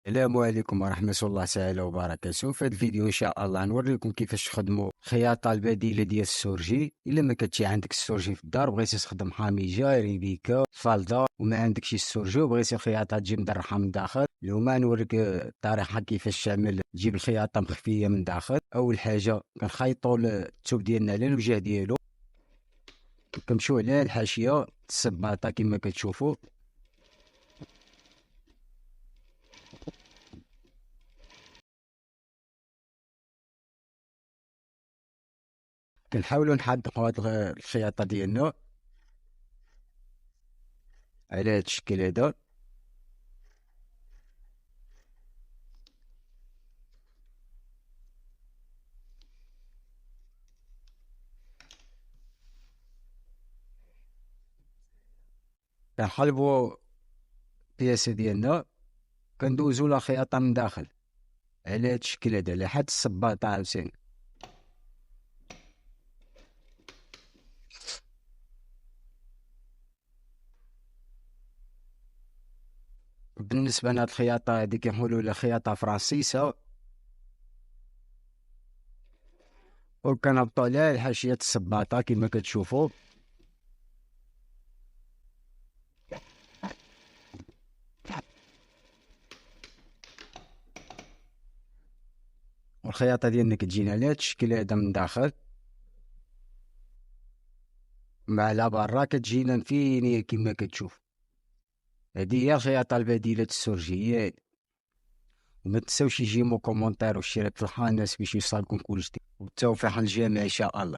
السلام عليكم ورحمة الله تعالى وبركاته. في هذا الفيديو إن شاء الله نوريكم كيفاش تخدموا الخياطة البديلة ديال السورجي. إلا ما كانتش عندك السورجي في الدار، بغيتي تخدم حاميجة ريبيكا فالدا وما عندكش السورجي وبغيتي الخياطة تجي مدرحة من داخل، اليوم نوريك الطريقة كيفاش تعمل تجيب الخياطة مخفية من داخل. أول حاجة كنخيطوا الثوب ديالنا على الوجه ديالو، كنمشيو على الحاشية السباطة كما كتشوفوا. كنحاولوا نحدقوا هاد الخياطة ديالنا على هاد الشكل هذا. كنحلبوا البياسة ديالنا، كندوزو لا خياطة من داخل على هاد الشكل هذا لحد السباطة عاوتاني. بالنسبة لهاد الخياطة هادي كنقولوا لها خياطة فرانسيسة، وكنهبطو على الحاشية السباطة كما كتشوفوا. والخياطة ديالنا كتجينا على هاد الشكل هذا من داخل، مع على برا كتجينا مفينية كما كتشوف. هادي هي الخياطة البديلة السورجية. وما تنساوش يجيمو كومونتير واشتراك في القناة باش يوصلكم كل جديد، والتوفيق للجميع ان شاء الله.